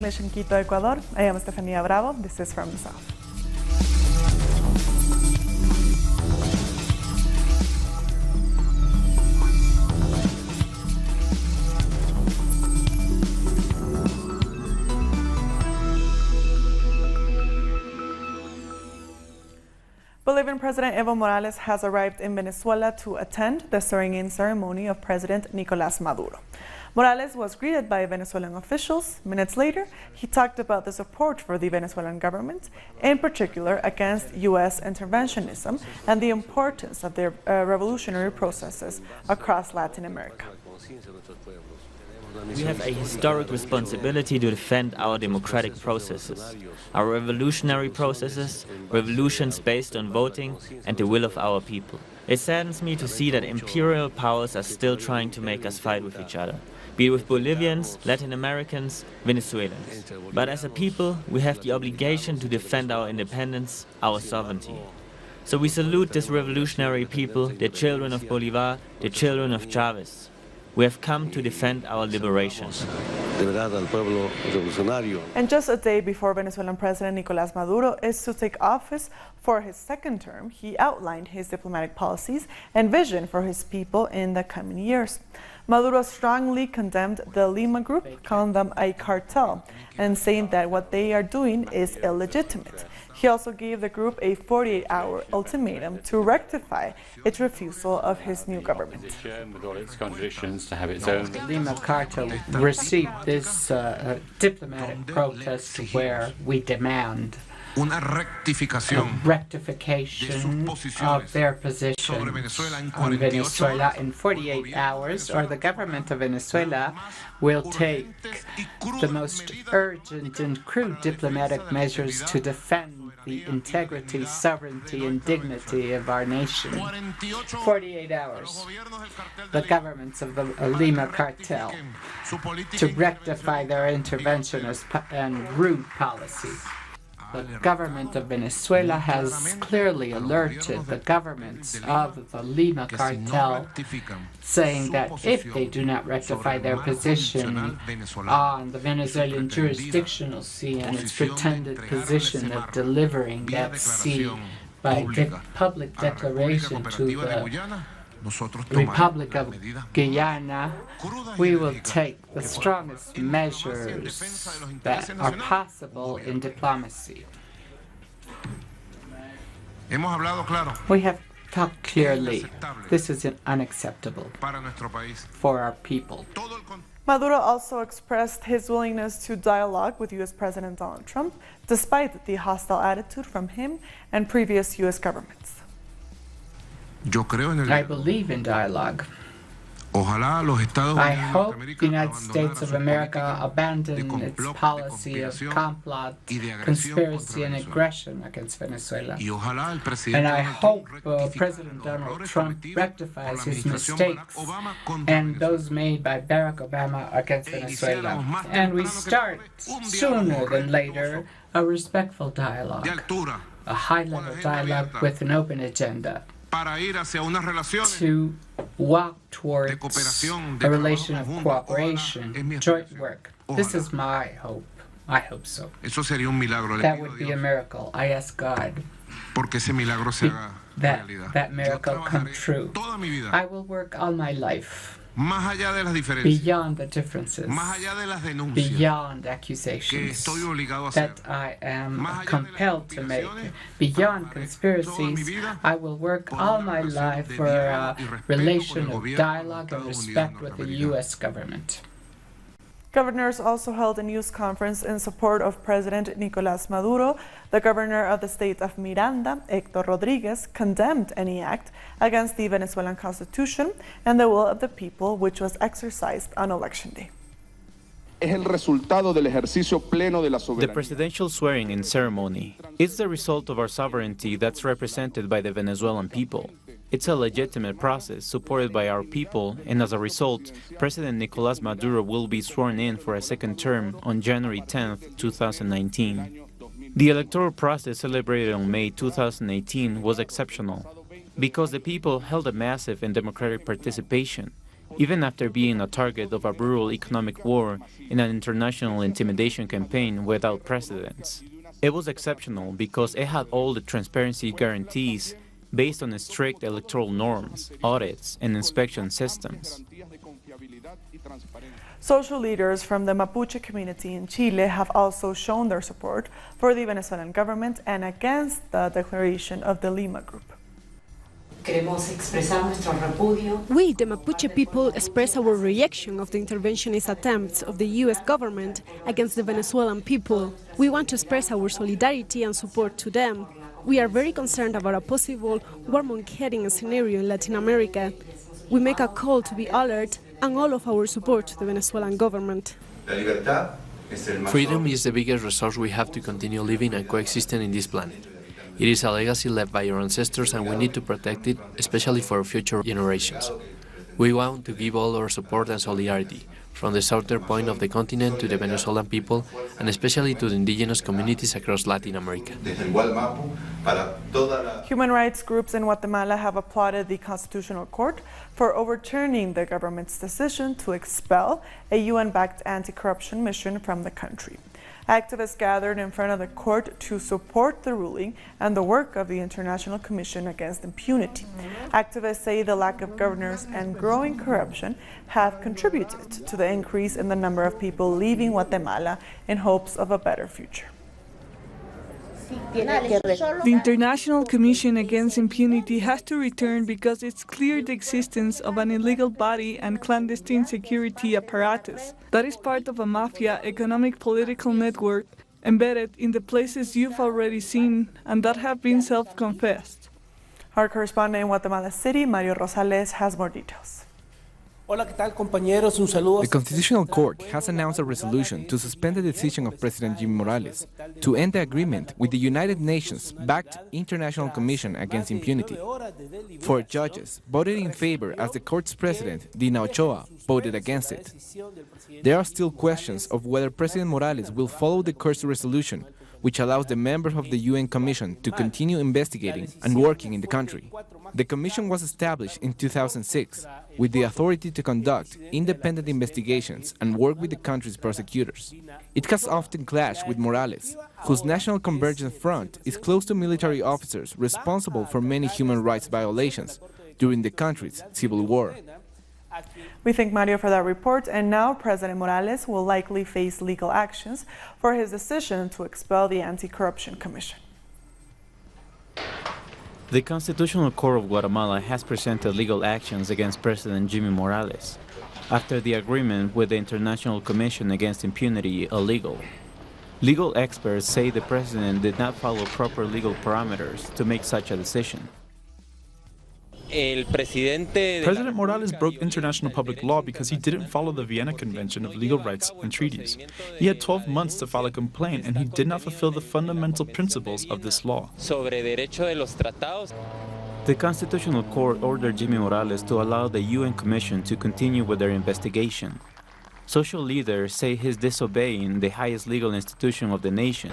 In Quito, Ecuador. I am Estefania Bravo. This is From the South. Bolivian President Evo Morales has arrived in Venezuela to attend the swearing-in ceremony of President Nicolas Maduro. Morales was greeted by Venezuelan officials. Minutes later, he talked about the support for the Venezuelan government, in particular against U.S. interventionism and the importance of their revolutionary processes across Latin America. We have a historic responsibility to defend our democratic processes, our revolutionary processes, revolutions based on voting and the will of our people. It saddens me to see that imperial powers are still trying to make us fight with each other, be it with Bolivians, Latin Americans, Venezuelans. But as a people, we have the obligation to defend our independence, our sovereignty. So we salute this revolutionary people, the children of Bolivar, the children of Chavez. We have come to defend our liberation. And just a day before Venezuelan President Nicolas Maduro is to take office for his second term, he outlined his diplomatic policies and vision for his people in the coming years. Maduro strongly condemned the Lima Group, calling them a cartel, and saying that what they are doing is illegitimate. He also gave the group a 48-hour ultimatum to rectify its refusal of his new government. The Lima cartel received this diplomatic protest where we demand a rectification of their position on Venezuela in 48 hours, or the government of Venezuela will take the most urgent and crude diplomatic measures to defend the integrity, sovereignty, and dignity of our nation. 48 hours. The governments of the Lima cartel to rectify their interventionist and rude policy. The government of Venezuela has clearly alerted the governments of the Lima cartel, saying that if they do not rectify their position on the Venezuelan jurisdictional sea and its pretended position of delivering that sea by public declaration to the Republic of Guyana, we will take the strongest measures that are possible in diplomacy. We have talked clearly. This is unacceptable for our people. Maduro also expressed his willingness to dialogue with U.S. President Donald Trump, despite the hostile attitude from him and previous U.S. governments. I believe in dialogue. I hope the United States of America abandon its policy of complot, conspiracy, and aggression against Venezuela. And I hope President Donald Trump rectifies his mistakes and those made by Barack Obama against Venezuela. And we start sooner than later a respectful dialogue, a high-level dialogue with an open agenda, to walk towards a relation of cooperation, joint work. This is my hope. I hope so. That would be a miracle. I ask God that miracle come true. I will work all my life beyond the differences, beyond accusations that I am compelled to make, beyond conspiracies. I will work all my life for a relation of dialogue and respect with the U.S. government. Governors also held a news conference in support of President Nicolas Maduro. The governor of the state of Miranda, Héctor Rodríguez, condemned any act against the Venezuelan constitution and the will of the people, which was exercised on election day. The presidential swearing-in ceremony is the result of our sovereignty that's represented by the Venezuelan people. It's a legitimate process supported by our people, and as a result, President Nicolas Maduro will be sworn in for a second term on January 10, 2019. The electoral process celebrated on May 2018 was exceptional because the people held a massive and democratic participation, even after being a target of a brutal economic war in an international intimidation campaign without precedents. It was exceptional because it had all the transparency guarantees based on strict electoral norms, audits, and inspection systems. Social leaders from the Mapuche community in Chile have also shown their support for the Venezuelan government and against the declaration of the Lima Group. We, the Mapuche people, express our reaction of the interventionist attempts of the U.S. government against the Venezuelan people. We want to express our solidarity and support to them. We are very concerned about a possible warmongering scenario in Latin America. We make a call to be alert and all of our support to the Venezuelan government. Freedom is the biggest resource we have to continue living and coexisting in this planet. It is a legacy left by our ancestors and we need to protect it, especially for future generations. We want to give all our support and solidarity, from the southern point of the continent to the Venezuelan people, and especially to the indigenous communities across Latin America. Human rights groups in Guatemala have applauded the Constitutional Court for overturning the government's decision to expel a UN-backed anti-corruption mission from the country. Activists gathered in front of the court to support the ruling and the work of the International Commission Against Impunity. Activists say the lack of governors and growing corruption have contributed to the increase in the number of people leaving Guatemala in hopes of a better future. The International Commission Against Impunity has to return because it's clear the existence of an illegal body and clandestine security apparatus that is part of a mafia economic political network embedded in the places you've already seen and that have been self-confessed. Our correspondent in Guatemala City, Mario Rosales, has more details. The Constitutional Court has announced a resolution to suspend the decision of President Jimmy Morales to end the agreement with the United Nations-backed International Commission Against Impunity. 4 judges voted in favor as the court's president, Dina Ochoa, voted against it. There are still questions of whether President Morales will follow the court's resolution, which allows the members of the UN Commission to continue investigating and working in the country. The commission was established in 2006 with the authority to conduct independent investigations and work with the country's prosecutors. It has often clashed with Morales, whose National Convergence Front is close to military officers responsible for many human rights violations during the country's civil war. We thank Mario for that report, and now President Morales will likely face legal actions for his decision to expel the Anti-Corruption Commission. The Constitutional Court of Guatemala has presented legal actions against President Jimmy Morales after the agreement with the International Commission Against Impunity illegal. Legal experts say the president did not follow proper legal parameters to make such a decision. President Morales broke international public law because he didn't follow the Vienna Convention of Legal Rights and Treaties. He had 12 months to file a complaint, and he did not fulfill the fundamental principles of this law. The Constitutional Court ordered Jimmy Morales to allow the UN Commission to continue with their investigation. Social leaders say he's disobeying the highest legal institution of the nation,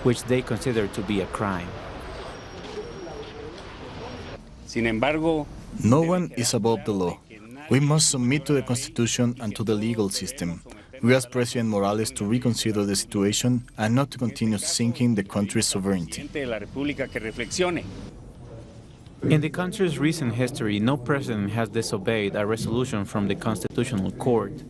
which they consider to be a crime. No one is above the law. We must submit to the Constitution and to the legal system. We ask President Morales to reconsider the situation and not to continue sinking the country's sovereignty. In the country's recent history, no president has disobeyed a resolution from the Constitutional Court.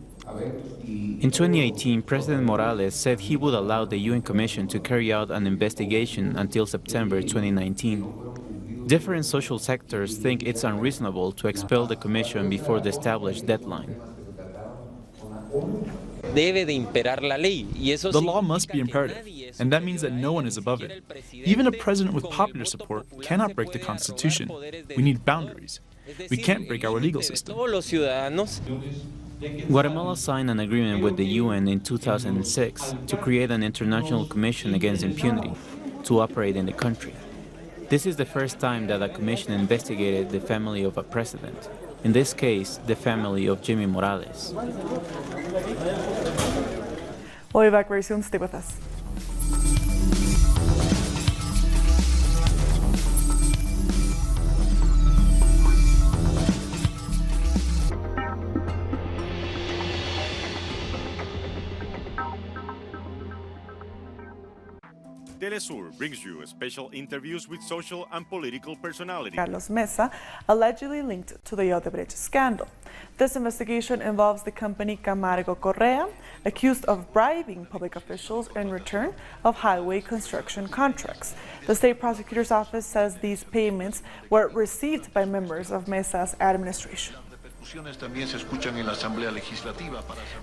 In 2018, President Morales said he would allow the UN Commission to carry out an investigation until September 2019. Different social sectors think it's unreasonable to expel the Commission before the established deadline. The law must be imperative, and that means that no one is above it. Even a president with popular support cannot break the Constitution. We need boundaries. We can't break our legal system. Guatemala signed an agreement with the UN in 2006 to create an international commission against impunity to operate in the country. This is the first time that a commission investigated the family of a president, in this case, the family of Jimmy Morales. We'll be back very soon. Stay with us. Telesur brings you special interviews with social and political personalities. Carlos Mesa, allegedly linked to the Odebrecht scandal. This investigation involves the company Camargo Correa, accused of bribing public officials in return of highway construction contracts. The state prosecutor's office says these payments were received by members of Mesa's administration.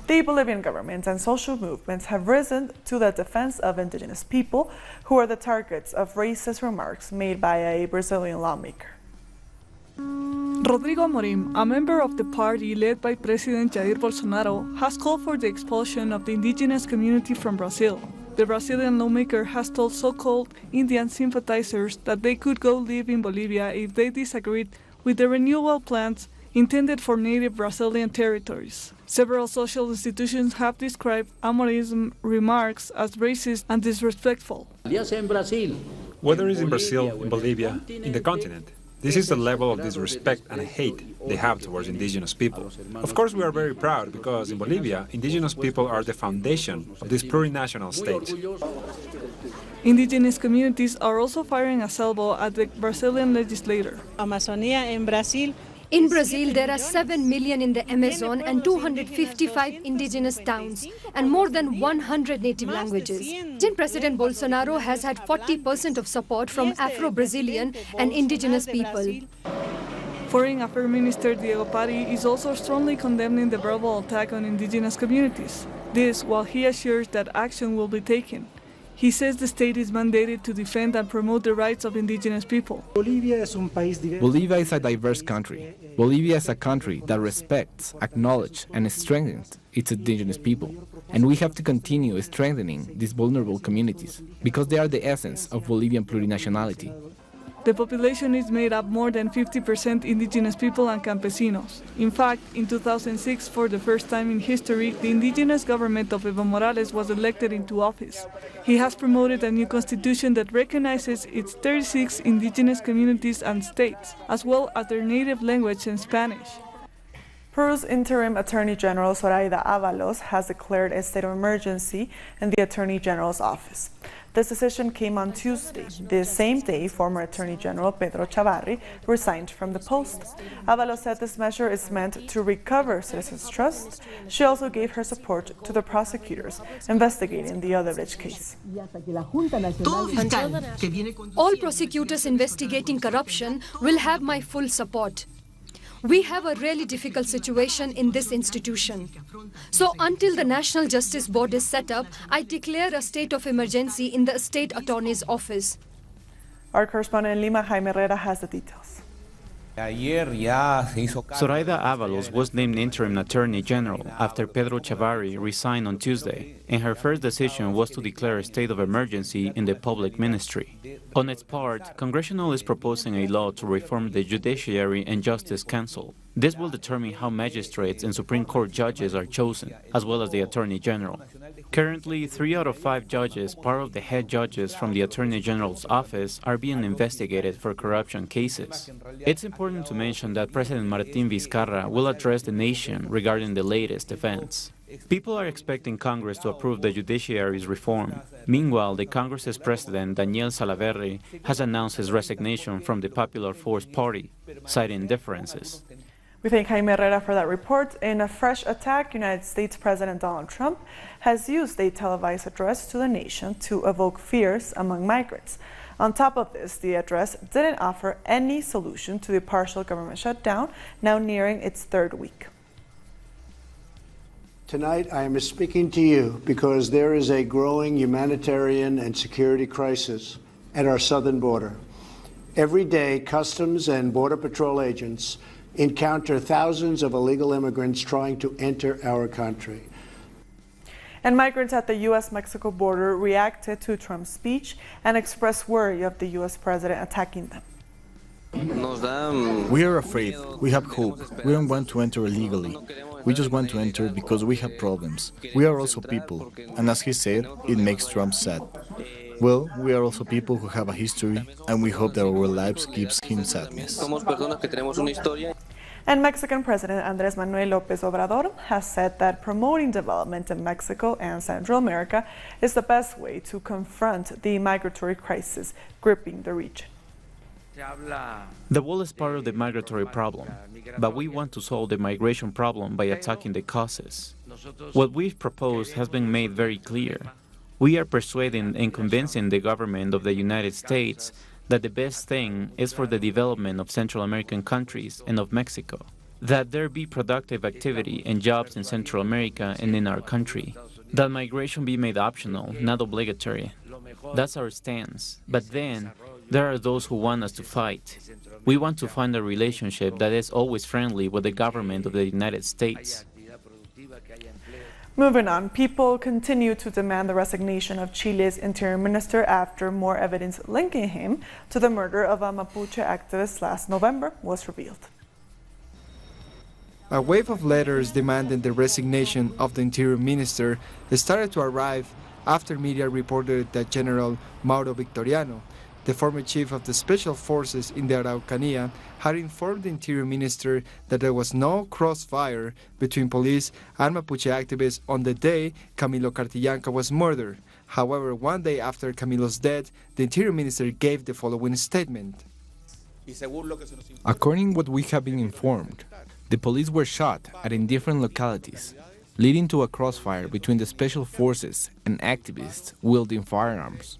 The Bolivian government and social movements have risen to the defense of indigenous people who are the targets of racist remarks made by a Brazilian lawmaker. Rodrigo Amorim, a member of the party led by President Jair Bolsonaro, has called for the expulsion of the indigenous community from Brazil. The Brazilian lawmaker has told so-called Indian sympathizers that they could go live in Bolivia if they disagreed with the renewal plans intended for native Brazilian territories. Several social institutions have described Amorim's remarks as racist and disrespectful. Whether it's in Brazil, in Bolivia, in the continent, this is the level of disrespect and hate they have towards indigenous people. Of course, we are very proud because in Bolivia, indigenous people are the foundation of this plurinational state. Indigenous communities are also firing a salvo at the Brazilian legislator. In Brazil, there are 7 million in the Amazon and 255 indigenous towns and more than 100 native languages. President Bolsonaro has had 40% of support from Afro-Brazilian and indigenous people. Foreign Affairs Minister Diego Pari is also strongly condemning the verbal attack on indigenous communities. This while he assures that action will be taken. He says the state is mandated to defend and promote the rights of indigenous people. Bolivia is a diverse country. Bolivia is a country that respects, acknowledges, and strengthens its indigenous people. And we have to continue strengthening these vulnerable communities because they are the essence of Bolivian plurinationality. The population is made up more than 50% indigenous people and campesinos. In fact, in 2006, for the first time in history, the indigenous government of Evo Morales was elected into office. He has promoted a new constitution that recognizes its 36 indigenous communities and states, as well as their native language and Spanish. Peru's interim Attorney General Zoraida Ábalos has declared a state of emergency in the Attorney General's office. This decision came on Tuesday, the same day former Attorney General Pedro Chavarri resigned from the post. Ábalos said this measure is meant to recover citizens' trust. She also gave her support to the prosecutors investigating the Odebrecht case. All prosecutors investigating corruption will have my full support. We have a really difficult situation in this institution. So until the National Justice Board is set up, I declare a state of emergency in the State Attorney's office. Our correspondent in Lima, Jaime Herrera, has the details. Zoraida Ábalos was named interim Attorney General after Pedro Chavarri resigned on Tuesday, and her first decision was to declare a state of emergency in the public ministry. On its part, Congressional is proposing a law to reform the Judiciary and Justice Council. This will determine how magistrates and Supreme Court judges are chosen, as well as the Attorney General. Currently, 3 out of 5 judges, part of the head judges from the Attorney General's office, are being investigated for corruption cases. It's important to mention that President Martín Vizcarra will address the nation regarding the latest events. People are expecting Congress to approve the judiciary's reform. Meanwhile, the Congress's president, Daniel Salaverry, has announced his resignation from the Popular Force Party, citing differences. We thank Jaime Herrera for that report. In a fresh attack, United States President Donald Trump has used a televised address to the nation to evoke fears among migrants. On top of this, the address didn't offer any solution to the partial government shutdown, now nearing its 3rd week. Tonight, I am speaking to you because there is a growing humanitarian and security crisis at our southern border. Every day, Customs and Border Patrol agents encounter thousands of illegal immigrants trying to enter our country. And migrants at the U.S.-Mexico border reacted to Trump's speech and expressed worry of the U.S. president attacking them. We are afraid. We have hope. We don't want to enter illegally. We just want to enter because we have problems. We are also people. And as he said, it makes Trump sad. Well, we are also people who have a history, and we hope that our lives gives him sadness. And Mexican President Andrés Manuel López Obrador has said that promoting development in Mexico and Central America is the best way to confront the migratory crisis gripping the region. The wall is part of the migratory problem, but we want to solve the migration problem by attacking the causes. What we've proposed has been made very clear. We are persuading and convincing the government of the United States that the best thing is for the development of Central American countries and of Mexico, that there be productive activity and jobs in Central America and in our country, that migration be made optional, not obligatory. That's our stance. But then, there are those who want us to fight. We want to find a relationship that is always friendly with the government of the United States. Moving on, people continue to demand the resignation of Chile's interior minister after more evidence linking him to the murder of a Mapuche activist last November was revealed. A wave of letters demanding the resignation of the interior minister started to arrive after media reported that General Mauro Victoriano, the former chief of the special forces in the Araucanía, had informed the interior minister that there was no crossfire between police and Mapuche activists on the day Camilo Cartillanca was murdered. However, one day after Camilo's death, the interior minister gave the following statement. According to what we have been informed, the police were shot at indifferent localities, leading to a crossfire between the special forces and activists wielding firearms.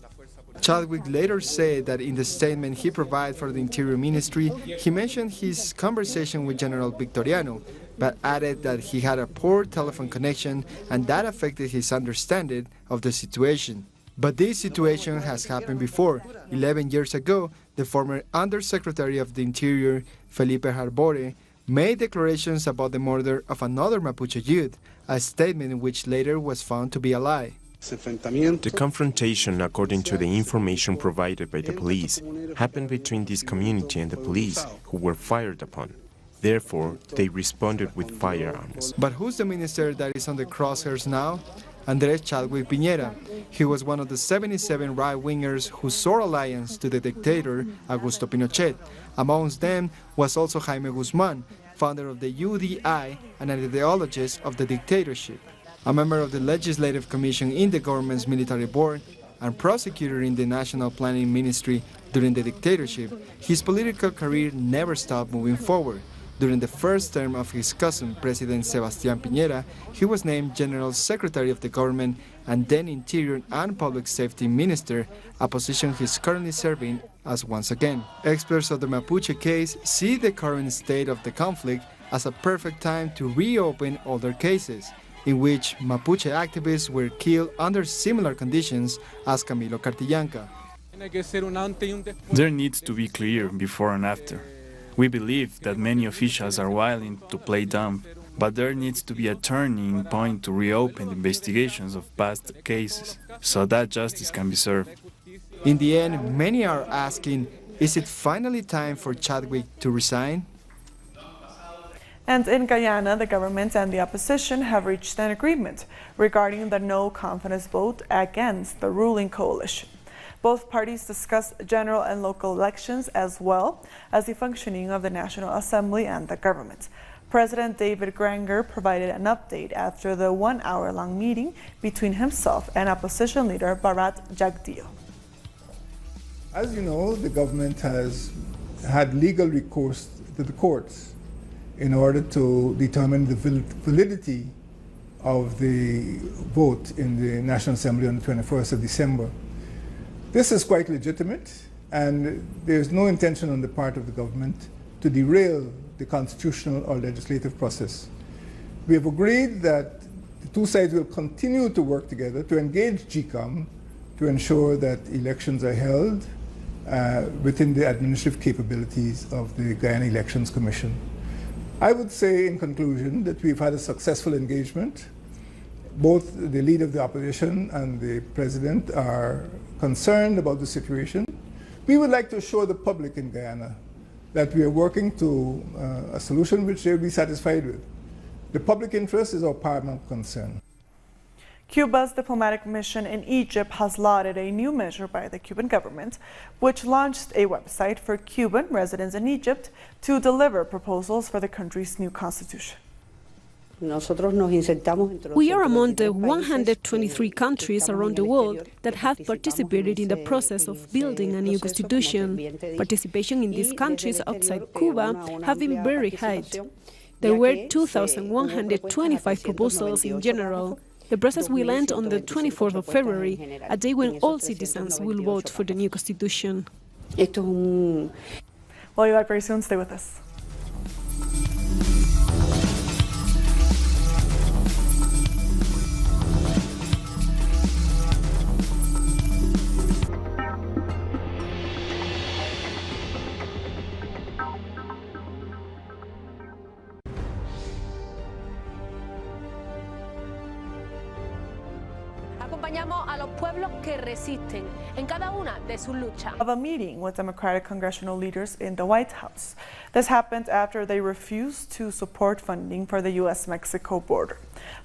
Chadwick later said that in the statement he provided for the Interior Ministry, he mentioned his conversation with General Victoriano, but added that he had a poor telephone connection and that affected his understanding of the situation. But this situation has happened before. 11 years ago, the former Undersecretary of the Interior, Felipe Harbore, made declarations about the murder of another Mapuche youth, a statement which later was found to be a lie. The confrontation, according to the information provided by the police, happened between this community and the police, who were fired upon. Therefore, they responded with firearms. But who's the minister that is on the crosshairs now? Andrés Chadwick Piñera. He was one of the 77 right-wingers who swore alliance to the dictator Augusto Pinochet. Amongst them was also Jaime Guzmán, founder of the UDI and an ideologist of the dictatorship. A member of the Legislative Commission in the government's military board, and prosecutor in the National Planning Ministry during the dictatorship, his political career never stopped moving forward. During the first term of his cousin, President Sebastián Piñera, he was named General Secretary of the government and then Interior and Public Safety Minister, a position he's currently serving as once again. Experts of the Mapuche case see the current state of the conflict as a perfect time to reopen older cases, in which Mapuche activists were killed under similar conditions as Camilo Cartillanca. There needs to be clear before and after. We believe that many officials are willing to play dumb, but there needs to be a turning point to reopen investigations of past cases, so that justice can be served. In the end, many are asking, is it finally time for Chadwick to resign? And in Guyana, the government and the opposition have reached an agreement regarding the no-confidence vote against the ruling coalition. Both parties discussed general and local elections as well as the functioning of the National Assembly and the government. President David Granger provided an update after the one-hour-long meeting between himself and opposition leader Bharat Jagdeo. As you know, the government has had legal recourse to the courts in order to determine the validity of the vote in the National Assembly on the 21st of December. This is quite legitimate, and there's no intention on the part of the government to derail the constitutional or legislative process. We have agreed that the two sides will continue to work together to engage GCOM to ensure that elections are held within the administrative capabilities of the Guyana Elections Commission. I would say in conclusion that we've had a successful engagement. Both the leader of the opposition and the president are concerned about the situation. We would like to assure the public in Guyana that we are working to a solution which they will be satisfied with. The public interest is our paramount concern. Cuba's diplomatic mission in Egypt has lauded a new measure by the Cuban government, which launched a website for Cuban residents in Egypt to deliver proposals for the country's new constitution. We are among the 123 countries around the world that have participated in the process of building a new constitution. Participation in these countries outside Cuba have been very high. There were 2,125 proposals in general. The process will end on the 24th of February, a day when all citizens will vote for the new constitution. We'll be back very soon. Stay with us. Of a meeting with Democratic congressional leaders in the White House. This happened after they refused to support funding for the U.S.-Mexico border.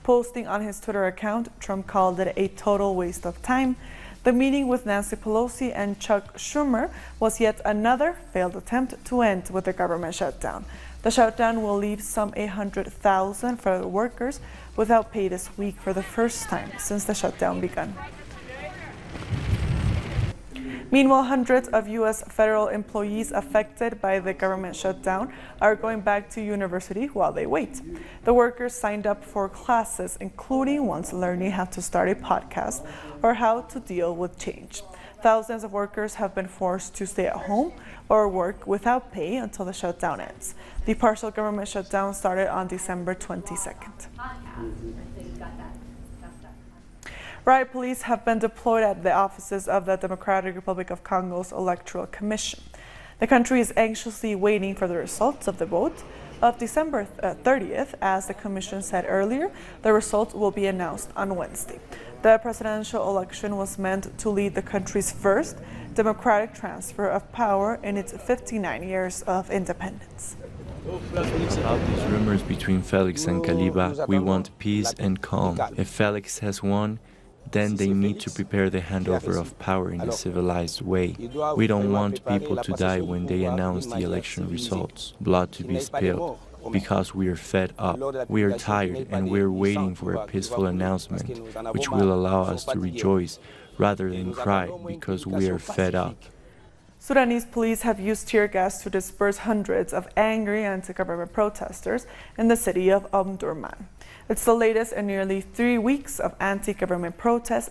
Posting on his Twitter account, Trump called it a total waste of time. The meeting with Nancy Pelosi and Chuck Schumer was yet another failed attempt to end with the government shutdown. The shutdown will leave some 800,000 federal workers without pay this week for the first time since the shutdown began. Meanwhile, hundreds of U.S. federal employees affected by the government shutdown are going back to university while they wait. The workers signed up for classes, including ones learning how to start a podcast or how to deal with change. Thousands of workers have been forced to stay at home or work without pay until the shutdown ends. The partial government shutdown started on December 22nd. Riot police have been deployed at the offices of the Democratic Republic of Congo's Electoral Commission. The country is anxiously waiting for the results of the vote of December 30th. As the Commission said earlier, the results will be announced on Wednesday. The presidential election was meant to lead the country's first democratic transfer of power in its 59 years of independence. About these rumors between Felix and Caliba, we want peace and calm. If Felix has won, then they need to prepare the handover of power in a civilized way. We don't want people to die when they announce the election results, blood to be spilled, because we are fed up. We are tired and we are waiting for a peaceful announcement, which will allow us to rejoice rather than cry because we are fed up. Sudanese police have used tear gas to disperse hundreds of angry anti-government protesters in the city of Omdurman. It's the latest in nearly 3 weeks of anti-government protests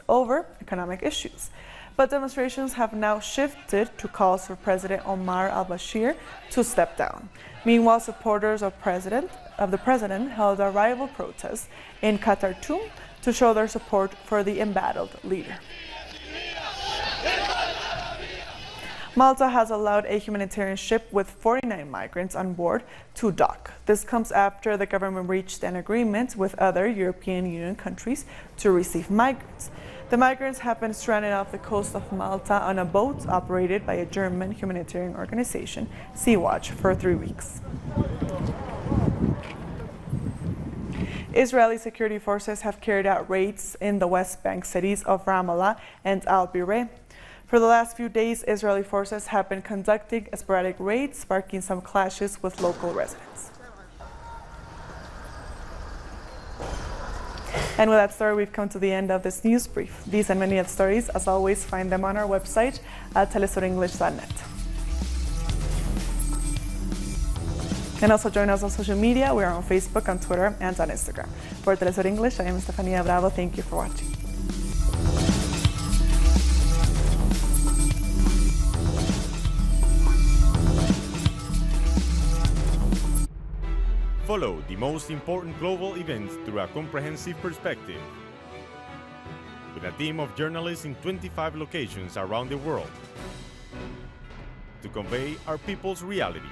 over economic issues. But demonstrations have now shifted to calls for President Omar al-Bashir to step down. Meanwhile, supporters of the president held a rival protest in Khartoum to show their support for the embattled leader. Malta has allowed a humanitarian ship with 49 migrants on board to dock. This comes after the government reached an agreement with other European Union countries to receive migrants. The migrants have been stranded off the coast of Malta on a boat operated by a German humanitarian organization, Sea-Watch, for 3 weeks. Israeli security forces have carried out raids in the West Bank cities of Ramallah and Al-Bireh. For the last few days, Israeli forces have been conducting sporadic raids, sparking some clashes with local residents. And with that story, we've come to the end of this news brief. These and many other stories, as always, find them on our website at telesurenglish.net. And also join us on social media. We are on Facebook, on Twitter, and on Instagram. For Telesur English, I am Estefania Bravo. Thank you for watching. Follow the most important global events through a comprehensive perspective. With a team of journalists in 25 locations around the world to convey our people's reality.